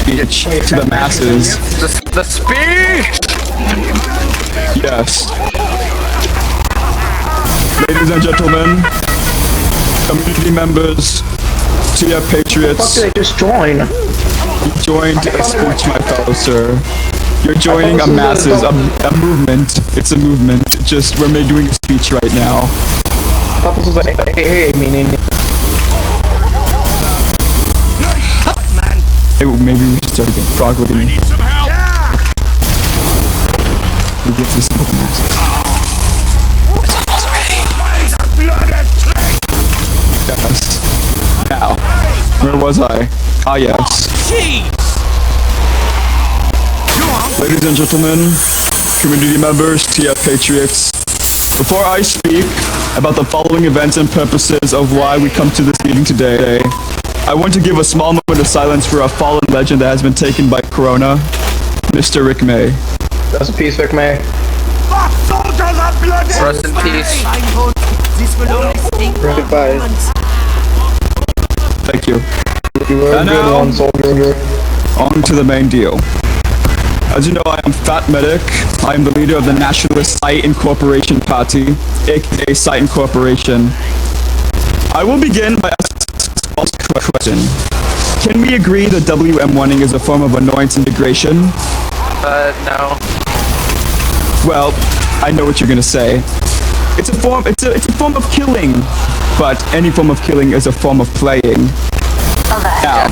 speech to the masses. The speech! Yes. Ladies and gentlemen, community members, TF Patriots. What did I just join? You joined a speech, my fellow sir. You're joining a masses, a movement. It's a movement. Just, we're doing a speech right now. I thought this was like, hey, meaning. Hey, maybe we should start again. Frog, what do you mean? We get this whole masses. Yes. Now, where was I? Ah, yes. Ladies and gentlemen, community members, TF Patriots, before I speak about the following events and purposes of why we come to this meeting today, I want to give a small moment of silence for a fallen legend that has been taken by Corona, Mr. Rick May. Rest in peace, Rick May. Rest in peace. Goodbye. Thank you. You were a good one, soldier. On to the main deal. As you know, I am Fat Medic. I am the leader of the Nationalist Shite Incorporation Party, aka Shite Incorporation. I will begin by asking a question. Can we agree that WM1ing is a form of annoyance integration? No. Well, I know what you're gonna say. It's a form of killing, but any form of killing is a form of playing. Now,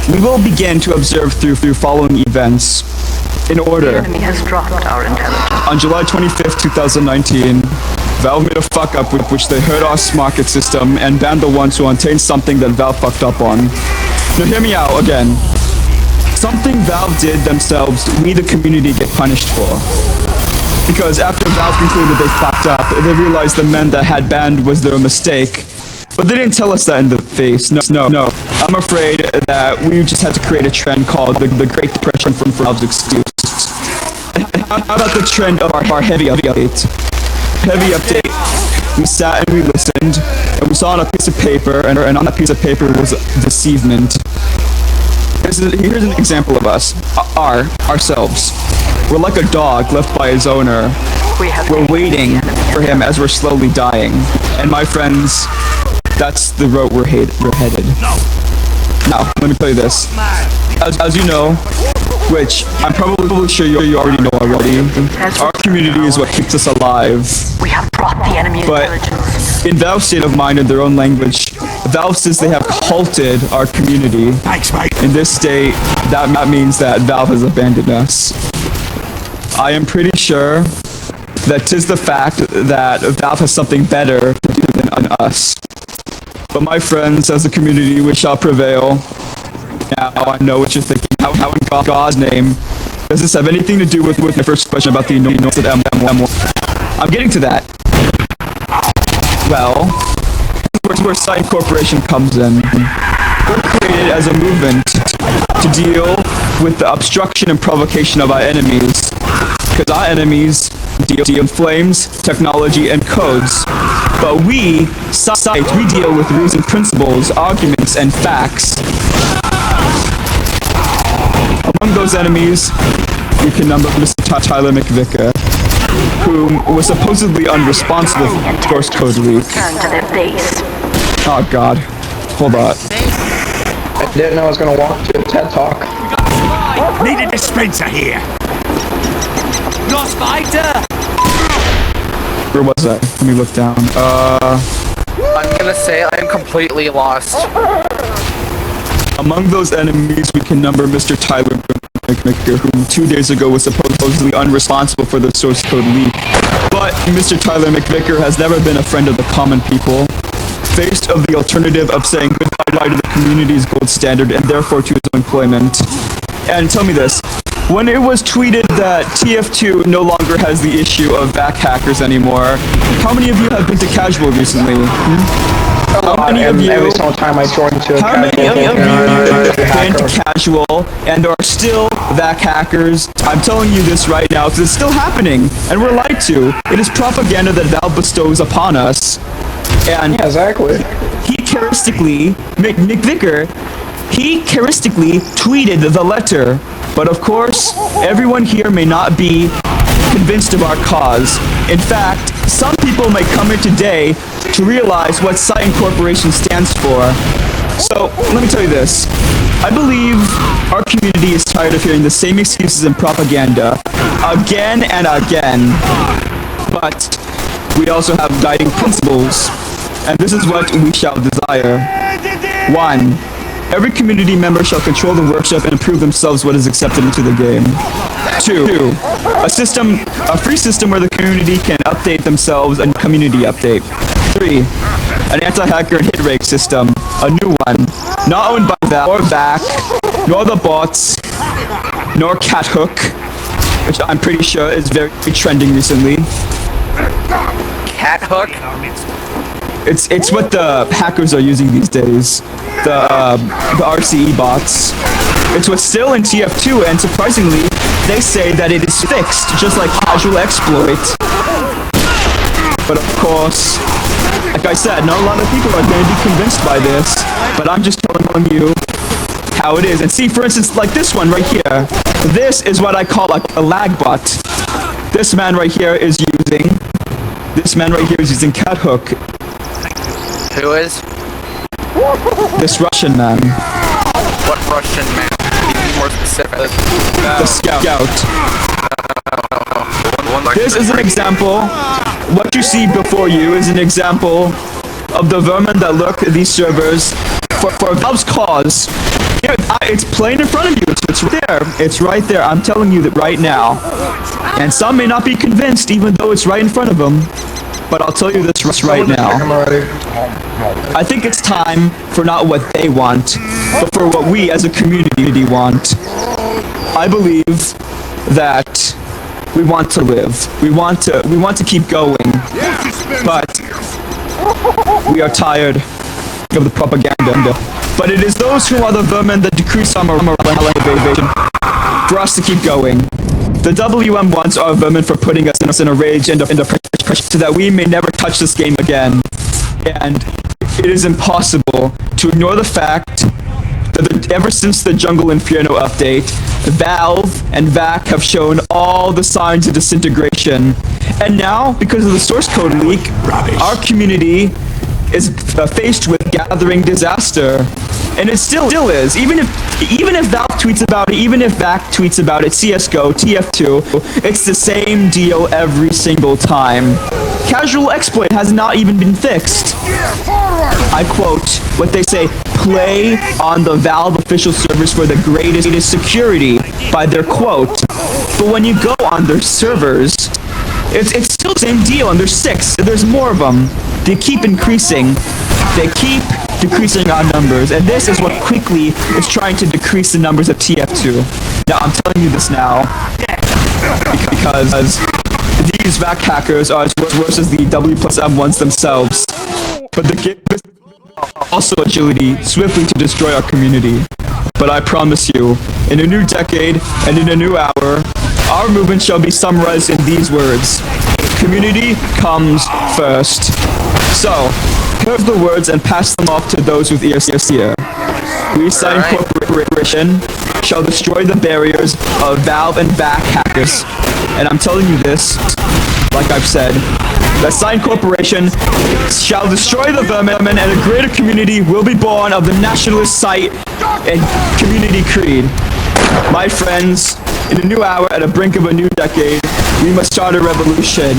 we will begin to observe through following events in order. The enemy has dropped our intelligence. On July 25th, 2019, Valve made a fuck up with which they hurt our market system and banned the ones who obtained something that Valve fucked up on. Now hear me out again. Something Valve did themselves, we the community get punished for. Because after Valve concluded they fucked up, they realized the men that had banned was their mistake. But they didn't tell us that in the face. No. I'm afraid that we just had to create a trend called the Great Depression from Valve's excuse. How about the trend of our heavy update? Heavy update. We sat and we listened, and we saw on a piece of paper, and on that piece of paper was deceivement. Here's an example of us. Ourselves. We're like a dog left by his owner. We're waiting for him as we're slowly dying. And my friends, that's the road we're headed. Now, let me tell you this. As you know, which I'm probably sure you already know already, our community is what keeps us alive. We have brought the enemy intelligence. In Valve's state of mind, in their own language, Valve says they have halted our community. Thanks, mate. In this state, that means that Valve has abandoned us. I am pretty sure that 'tis the fact that Valve has something better to do than us. But my friends, as a community, we shall prevail. Now I know what you're thinking. How in God's name does this have anything to do with my first question about the annoyance at M1? I'm getting to that. Well, where Shite Corporation comes in. We're created as a movement to deal with the obstruction and provocation of our enemies. Because our enemies deal in flames, technology, and codes. But we, Shite, we deal with reason, principles, arguments, and facts. Among those enemies, we can number Mr. Tyler McVicker, who was supposedly unresponsible for the source code leak. Turn to their base. Oh god. Hold on. I didn't know I was gonna walk to a TED Talk. Need a dispenser here. Your spider. Where was that? Let me look down. I'm gonna say I'm completely lost. Among those enemies, we can number Mr. Tyler McVicker, who 2 days ago was supposedly unresponsible for the source code leak. But Mr. Tyler McVicker has never been a friend of the common people. Faced of the alternative of saying goodbye to the community's gold standard and therefore to his employment. And tell me this, when it was tweeted that TF2 no longer has the issue of back hackers anymore, how many of you have been to casual recently? How many of you? Every single time I join to How many of you have been to casual and are still VAC hackers? I'm telling you this right now because it's still happening, and we're lied to. It is propaganda that Valve bestows upon us. And yeah, exactly. He characteristically, McVicker, He characteristically tweeted the letter, but of course, everyone here may not be convinced of our cause. In fact, some people may come here today to realize what Shite Incorporation stands for. So, let me tell you this. I believe our community is tired of hearing the same excuses and propaganda again and again. But we also have guiding principles, and this is what we shall desire. 1. Every community member shall control the workshop and improve themselves what is accepted into the game. 2. A free system where the community can update themselves and community update. 3. An anti-hacker and hit rate system, a new one, not owned by Valve or VAC, nor the bots, nor Cat Hook, which I'm pretty sure is very trending recently. Cat Hook? It's what the hackers are using these days. The RCE bots. It's what's still in TF2, and surprisingly, they say that it is fixed, just like casual exploit. But of course, like I said, not a lot of people are going to be convinced by this, but I'm just telling you how it is. And see, for instance, like this one right here. This is what I call a lag bot. This man right here is using Cat Hook. Who is? This Russian man. What Russian man? Be more specific. The Scout. This is an example. What you see before you is an example of the vermin that lurk these servers for Valve's cause. Here, it's plain in front of you. It's right there. It's right there. I'm telling you that right now. And some may not be convinced, even though it's right in front of them. But I'll tell you this right now. I think it's time for not what they want, but for what we as a community want. I believe that we want to live. We want to keep going. But we are tired of the propaganda. But it is those who are the vermin that decrease our morale and evasion for us to keep going. The WM1s are vermin for putting us in a rage and a pressure so that we may never touch this game again. And it is impossible to ignore the fact that ever since the Jungle Inferno update, Valve and VAC have shown all the signs of disintegration. And now, because of the source code leak, our community is faced with gathering disaster. And it still is. Even if Valve tweets about it, even if VAC tweets about it, CSGO, TF2, it's the same deal every single time. Casual exploit has not even been fixed. I quote what they say, play on the Valve official servers for the greatest security, by their quote. But when you go on their servers, it's still the same deal, and there's 6. There's more of them. They keep increasing. They keep decreasing our numbers, and this is what quickly is trying to decrease the numbers of TF2. Now, I'm telling you this now, because these VAC hackers are as worse as the W+M1s themselves. But the game is also agility, swiftly to destroy our community. But I promise you, in a new decade and in a new hour, our movement shall be summarized in these words. Community comes first. So, here's the words and pass them off to those with ears here. We, Shite Incorporation, shall destroy the barriers of Valve and VAC hackers. And I'm telling you this, like I've said, that Shite Incorporation shall destroy the vermin, and a greater community will be born of the nationalist Shite and community creed. My friends, in a new hour at the brink of a new decade, we must start a revolution.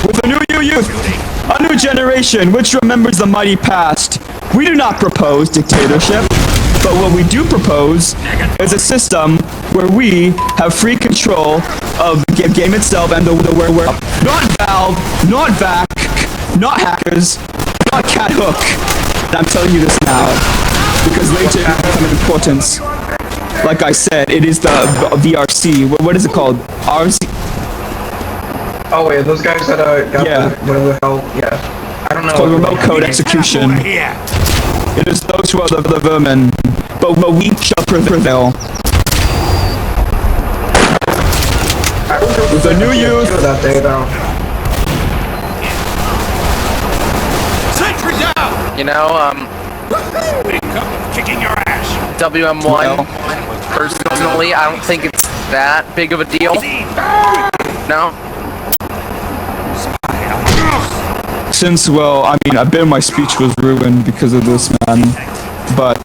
With a new youth, a new generation which remembers the mighty past. We do not propose dictatorship, but what we do propose is a system where we have free control of the game itself and the where not Valve, not VAC, not hackers, not Cat Hook. And I'm telling you this now, because later it will become importance. Like I said, it is the VRC. What is it called? RC? Oh wait, those guys that got whatever the hell, yeah. I don't know. It's called remote code execution. It is those who are the vermin, but we shall prevail. With a new youth. That day, though. Sentry down! You know, Big cup of kicking your ass. WM1, personally, I don't think it's that big of a deal. No? Since, well, I mean, I bet my speech was ruined because of this, man. But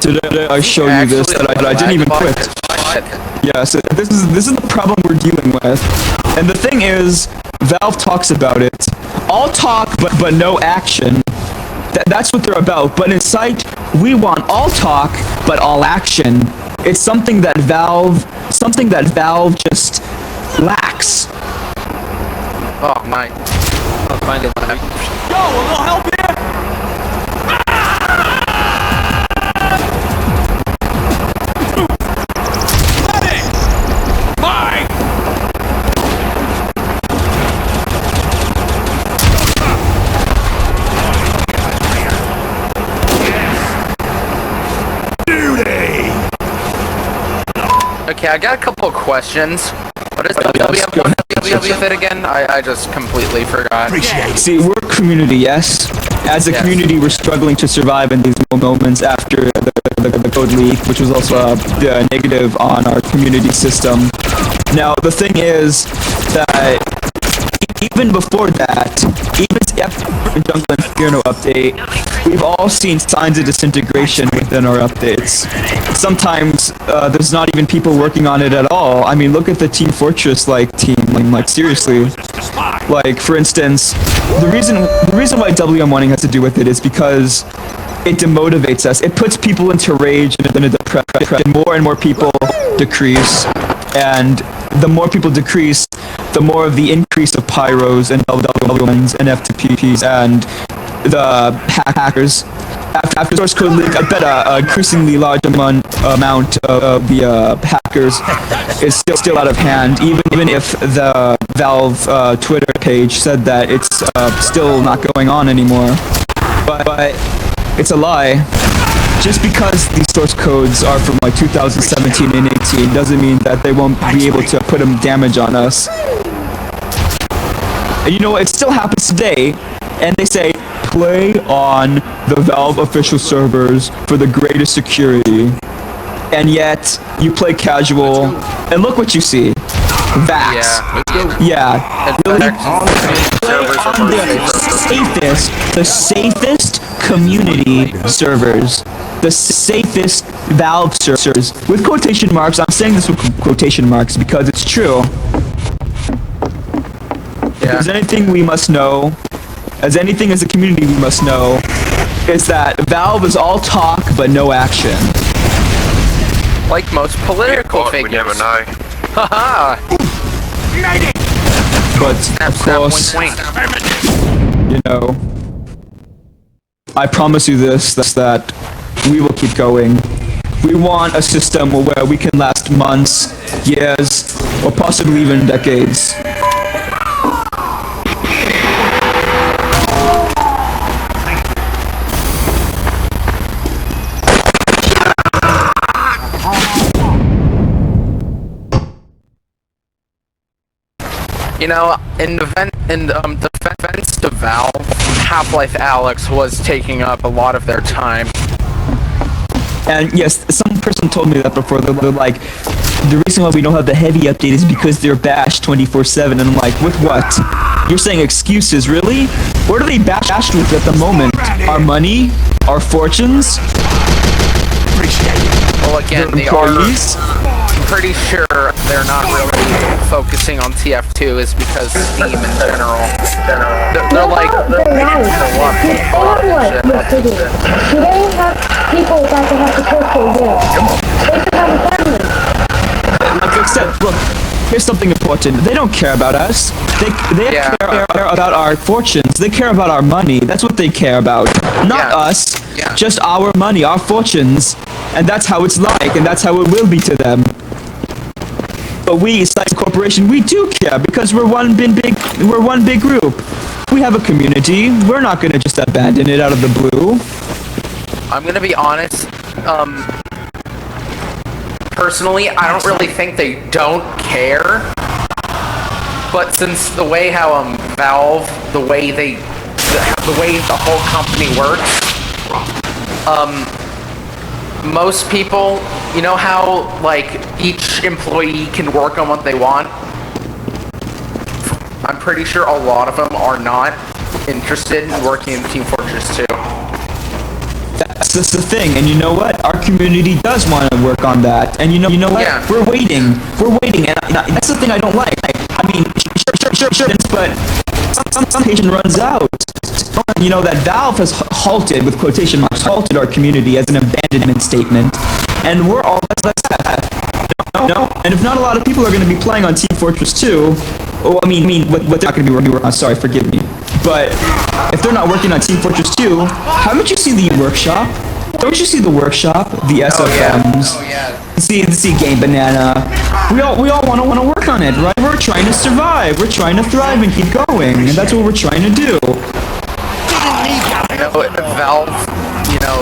today I show you this that I didn't even quit. Yes, this is the problem we're dealing with. And the thing is, Valve talks about it. All talk but no action. That's what they're about. But in Shite, we want all talk but all action. It's something that Valve just lacks. Oh my. I'll find it. Yo, a little help here? Okay, I got a couple of questions. What is WM1 again? I just completely forgot. See, we're a community, yes? As a community, we're struggling to survive in these moments after the code leak, which was also a negative on our community system. Now, the thing is that even before that, even after the Jungle Inferno update, we've all seen signs of disintegration within our updates. Sometimes there's not even people working on it at all. I mean, look at the Team Fortress team. Like seriously. Like for instance, the reason why WM1ing has to do with it is because it demotivates us. It puts people into rage and into depression. More and more people decrease, and the more people decrease, the more of the increase of pyros and WMs and FTPs and the hackers. After source code leak, I bet a increasingly large amount of the hackers is still out of hand, even if the Valve Twitter page said that it's still not going on anymore. But it's a lie. Just because these source codes are from 2017 and 18 doesn't mean that they won't be able to put damage on us. And you know, it still happens today, and they say, play on the Valve official servers for the greatest security. And yet, you play casual, and look what you see. Vax. Yeah. Really? Play on the safest community servers. The safest Valve servers. With quotation marks, I'm saying this with quotation marks because it's true. If there's anything we must know, as anything as a community we must know, is that Valve is all talk but no action. Like most political figures. We never know. Haha! But, of course, you know, I promise you this, that we will keep going. We want a system where we can last months, years, or possibly even decades. You know, in defense to Valve, Half-Life Alyx was taking up a lot of their time. And yes, some person told me that before. They're like, the reason why we don't have the heavy update is because they're bashed 24/7. And I'm like, with what? You're saying excuses, really? What are they bashed with at the moment? Our money? Our fortunes? Well, again, they are... I'm pretty sure they're not really focusing on TF2 is because Steam in general. They're like... They have people that they have to talk to again. They should have a family. Like I said, look, here's something important. They don't care about us. They care about our fortunes. They care about our money. That's what they care about. Not us. Just our money, our fortunes. And that's how it's like, and that's how it will be to them. But we, Shite Corporation, we do care because we're one big group. We have a community. We're not gonna just abandon it out of the blue. I'm gonna be honest. Personally, I don't really think they don't care. But since the way how Valve, the way the whole company works, Most people, you know how, like, each employee can work on what they want? I'm pretty sure a lot of them are not interested in working in Team Fortress 2. That's just the thing, and you know what? Our community does want to work on that, and you know what? Yeah. We're waiting, and that's the thing I don't like. I mean, sure, but some patient runs out. You know that Valve has halted, with quotation marks, halted our community as an abandonment statement, and we're all that's that. No, and if not a lot of people are going to be playing on Team Fortress 2, oh, I mean, what they're not going to be working on. Sorry, forgive me. But if they're not working on Team Fortress 2, haven't you seen the workshop? Don't you see the workshop? The SFMs. Oh yeah. See Game Banana. We all want to work on it, right? We're trying to survive. We're trying to thrive and keep going, and that's what we're trying to do. You know, Valve, you know,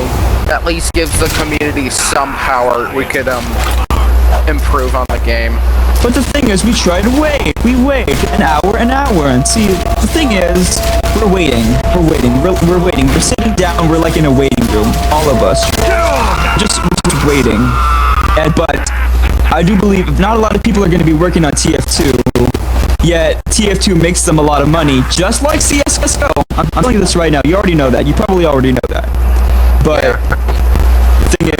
at least gives the community some power. We could improve on the game. But the thing is, we try to wait. We wait an hour, and see, the thing is, we're waiting. We're sitting down. We're like in a waiting room, all of us, just waiting. But I do believe not a lot of people are going to be working on TF2. Yet TF2 makes them a lot of money, just like CS:GO. I'm telling you this right now. You already know that. You probably already know that. But the thing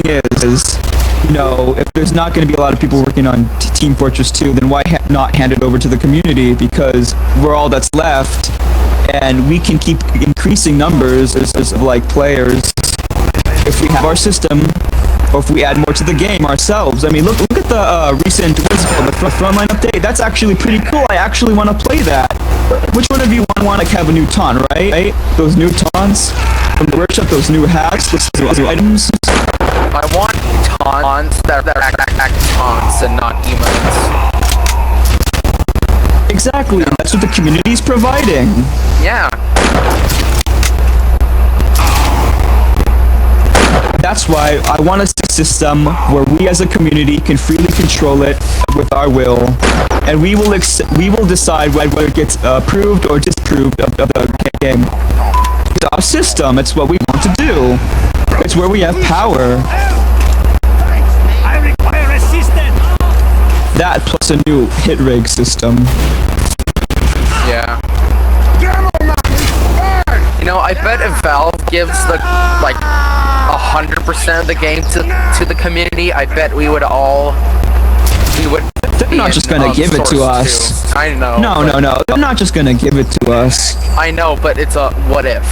is, you know, if there's not going to be a lot of people working on Team Fortress 2, then why not hand it over to the community? Because we're all that's left, and we can keep increasing numbers of like players if we have our system, or if we add more to the game ourselves. I mean, look at the recent the frontline update. That's actually pretty cool. I actually want to play that. Which one of you want to have a new taunt, right? Those new taunts from the workshop, those new hats, those new items. I want taunts that are act taunts and not emotes. Exactly. That's what the community's providing. Yeah. That's why I want a system where we as a community can freely control it with our will, and we will decide whether it gets approved or disapproved of the game. It's our system. It's what we want to do. It's where we have power. I require assistance. That plus a new hit rig system. Yeah. You know, I bet if Valve gives the, like, 100% of the game to the community, I bet we would. They're not just gonna give it to us. Too. I know. No. They're not just gonna give it to us. I know, but it's a what if.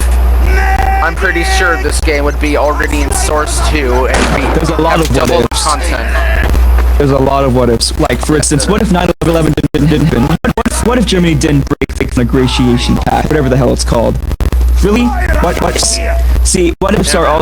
I'm pretty sure this game would be already in Source 2 and be There's a lot of what double ifs. content. There's a lot of what ifs. Like, for instance, what if 9/11 didn't happen? What if Germany didn't break the negotiation pact, whatever the hell it's called? Really? What ifs? See, what ifs are also